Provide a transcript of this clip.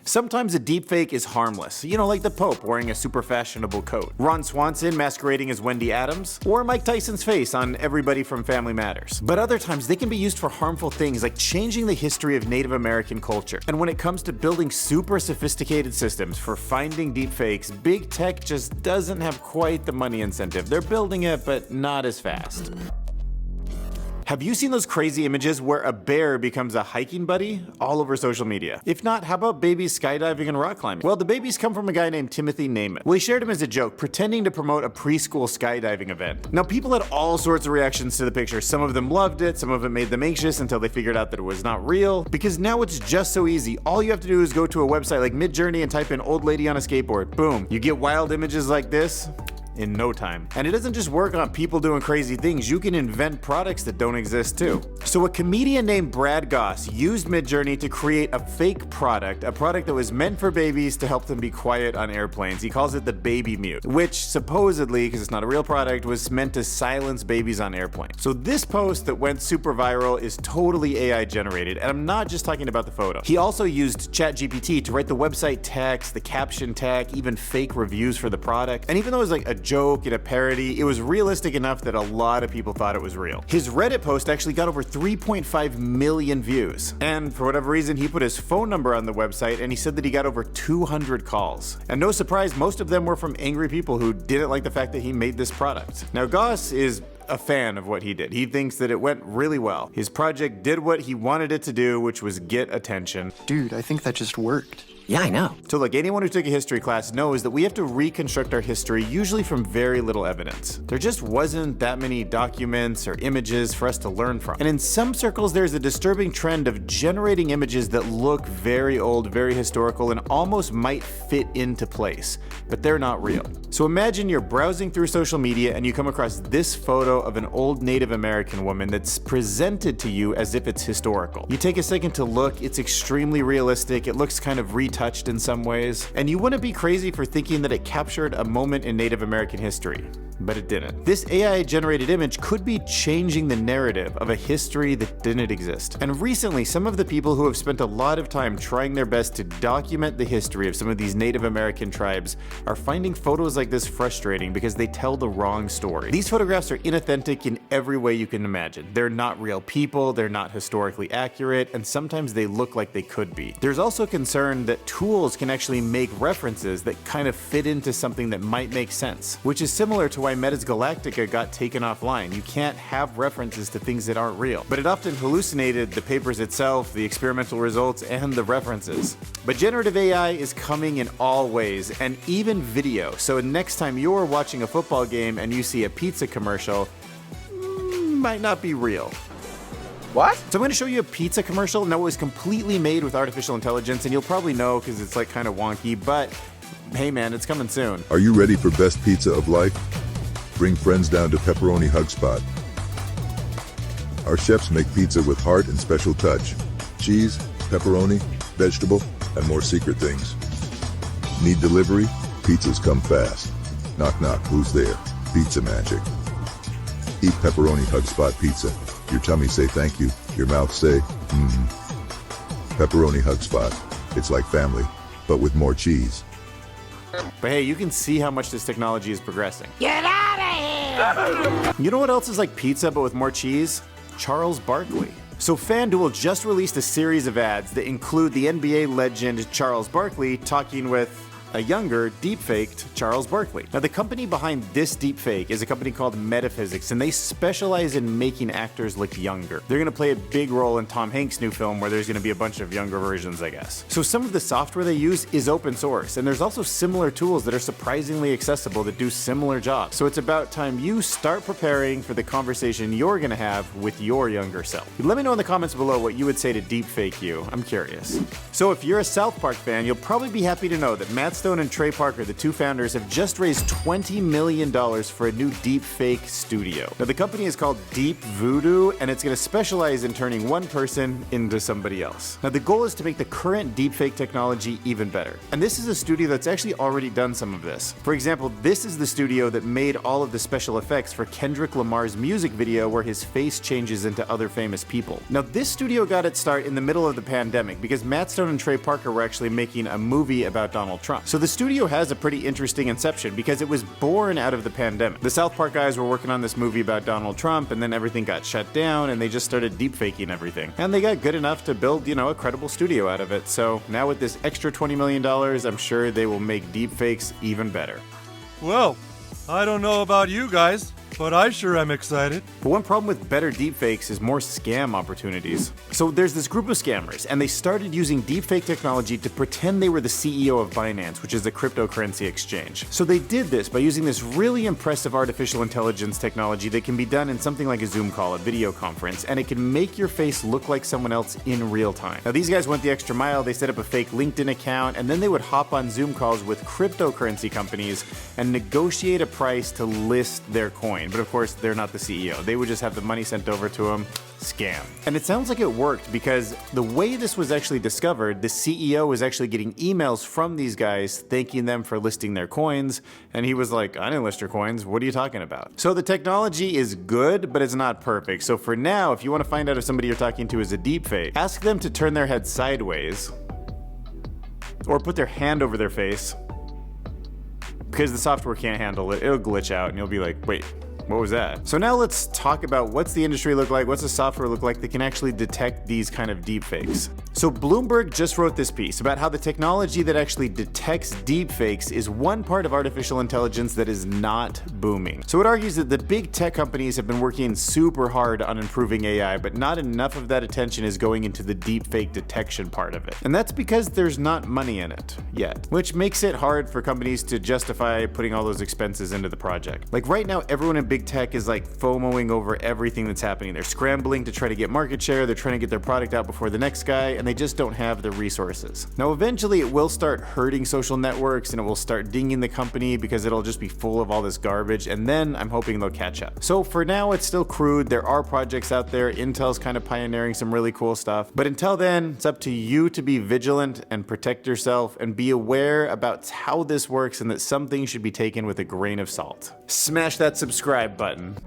Sometimes a deepfake is harmless, like the Pope wearing a super fashionable coat, Ron Swanson masquerading as Wednesday Addams, or Mike Tyson's face on Everybody from Family Matters. But other times they can be used for harmful things like changing the history of Native American culture. And when it comes to building super sophisticated systems for finding deepfakes, big tech just doesn't have quite the money incentive. They're building it, but not as fast. Have you seen those crazy images where a bear becomes a hiking buddy all over social media? If not, how about babies skydiving and rock climbing? Well, the babies come from a guy named Timothy Neyman. Well, he shared him as a joke, pretending to promote a preschool skydiving event. Now, people had all sorts of reactions to the picture. Some of them loved it, some of it made them anxious until they figured out that it was not real. Because now it's just so easy. All you have to do is go to a website like Midjourney and type in old lady on a skateboard. Boom. You get wild images like this in no time. And it doesn't just work on people doing crazy things, you can invent products that don't exist too. So a comedian named Brad Goss used Midjourney to create a fake product, a product that was meant for babies to help them be quiet on airplanes. He calls it the baby mute, which supposedly, because it's not a real product, was meant to silence babies on airplanes. So this post that went super viral is totally AI generated, and I'm not just talking about the photo. He also used ChatGPT to write the website text, the caption tag, even fake reviews for the product. And even though it was like a joke and a parody, it was realistic enough that a lot of people thought it was real. His Reddit post actually got over 3.5 million views. And for whatever reason, he put his phone number on the website and he said that he got over 200 calls. And no surprise, most of them were from angry people who didn't like the fact that he made this product. Now, Goss is a fan of what he did. He thinks that it went really well. His project did what he wanted it to do, which was get attention. Dude, I think that just worked. Yeah, I know. So look, anyone who took a history class knows that we have to reconstruct our history usually from very little evidence. There just wasn't that many documents or images for us to learn from. And in some circles, there's a disturbing trend of generating images that look very old, very historical, and almost might fit into place, but they're not real. So imagine you're browsing through social media and you come across this photo of an old Native American woman that's presented to you as if it's historical. You take a second to look, it's extremely realistic, it looks kind of retouched in some ways, and you wouldn't be crazy for thinking that it captured a moment in Native American history, but it didn't. This AI-generated image could be changing the narrative of a history that didn't exist. And recently, some of the people who have spent a lot of time trying their best to document the history of some of these Native American tribes are finding photos like this frustrating because they tell the wrong story. These photographs are inauthentic in every way you can imagine. They're not real people, they're not historically accurate, and sometimes they look like they could be. There's also concern that tools can actually make references that kind of fit into something that might make sense, which is similar to why Meta's Galactica got taken offline. You can't have references to things that aren't real. But it often hallucinated the papers itself, the experimental results, and the references. But generative AI is coming in all ways, and even video. So next time you're watching a football game and you see a pizza commercial, might not be real. What? So I'm going to show you a pizza commercial. Now, it was completely made with artificial intelligence, and you'll probably know because it's like kind of wonky, but hey man, it's coming soon. Are you ready for best pizza of life? Bring friends down to Pepperoni Hug Spot. Our chefs make pizza with heart and special touch. Cheese, pepperoni, vegetable, and more secret things. Need delivery? Pizzas come fast. Knock knock, who's there? Pizza magic. Eat Pepperoni Hug Spot pizza. Your tummy say thank you, your mouth say, Pepperoni Hug Spot. It's like family, but with more cheese. But hey, you can see how much this technology is progressing. Get out of here! You know what else is like pizza but with more cheese? Charles Barkley. So FanDuel just released a series of ads that include the NBA legend Charles Barkley talking with a younger, deepfaked Charles Barkley. Now, the company behind this deepfake is a company called Metaphysics, and they specialize in making actors look younger. They're gonna play a big role in Tom Hanks' new film where there's gonna be a bunch of younger versions, I guess. So some of the software they use is open source, and there's also similar tools that are surprisingly accessible that do similar jobs. So it's about time you start preparing for the conversation you're gonna have with your younger self. Let me know in the comments below what you would say to deepfake you. I'm curious. So if you're a South Park fan, you'll probably be happy to know that Matt's Stone and Trey Parker, the two founders, have just raised $20 million for a new deepfake studio. Now, the company is called Deep Voodoo, and it's going to specialize in turning one person into somebody else. Now, the goal is to make the current deepfake technology even better. And this is a studio that's actually already done some of this. For example, this is the studio that made all of the special effects for Kendrick Lamar's music video where his face changes into other famous people. Now, this studio got its start in the middle of the pandemic because Matt Stone and Trey Parker were actually making a movie about Donald Trump. So the studio has a pretty interesting inception because it was born out of the pandemic. The South Park guys were working on this movie about Donald Trump, and then everything got shut down and they just started deepfaking everything. And they got good enough to build, a credible studio out of it. So now with this extra $20 million, I'm sure they will make deepfakes even better. Well, I don't know about you guys, but I sure am excited. But one problem with better deepfakes is more scam opportunities. So there's this group of scammers, and they started using deepfake technology to pretend they were the CEO of Binance, which is a cryptocurrency exchange. So they did this by using this really impressive artificial intelligence technology that can be done in something like a Zoom call, a video conference, and it can make your face look like someone else in real time. Now, these guys went the extra mile. They set up a fake LinkedIn account, and then they would hop on Zoom calls with cryptocurrency companies and negotiate a price to list their coin. But of course, they're not the CEO. They would just have the money sent over to them. Scam. And it sounds like it worked because the way this was actually discovered, the CEO was actually getting emails from these guys thanking them for listing their coins. And he was like, I didn't list your coins. What are you talking about? So the technology is good, but it's not perfect. So for now, if you want to find out if somebody you're talking to is a deepfake, ask them to turn their head sideways or put their hand over their face, because the software can't handle it. It'll glitch out and you'll be like, wait, what was that? So now let's talk about what's the industry look like, what's the software look like that can actually detect these kind of deepfakes. So Bloomberg just wrote this piece about how the technology that actually detects deepfakes is one part of artificial intelligence that is not booming. So it argues that the big tech companies have been working super hard on improving AI, but not enough of that attention is going into the deepfake detection part of it. And that's because there's not money in it yet, which makes it hard for companies to justify putting all those expenses into the project. Like right now, everyone in big tech is like FOMOing over everything that's happening. They're scrambling to try to get market share, they're trying to get their product out before the next guy, and they just don't have the resources. Now eventually it will start hurting social networks and it will start dinging the company because it'll just be full of all this garbage, and then I'm hoping they'll catch up. So for now it's still crude, there are projects out there, Intel's kind of pioneering some really cool stuff, but until then it's up to you to be vigilant and protect yourself and be aware about how this works and that some things should be taken with a grain of salt. Smash that subscribe button.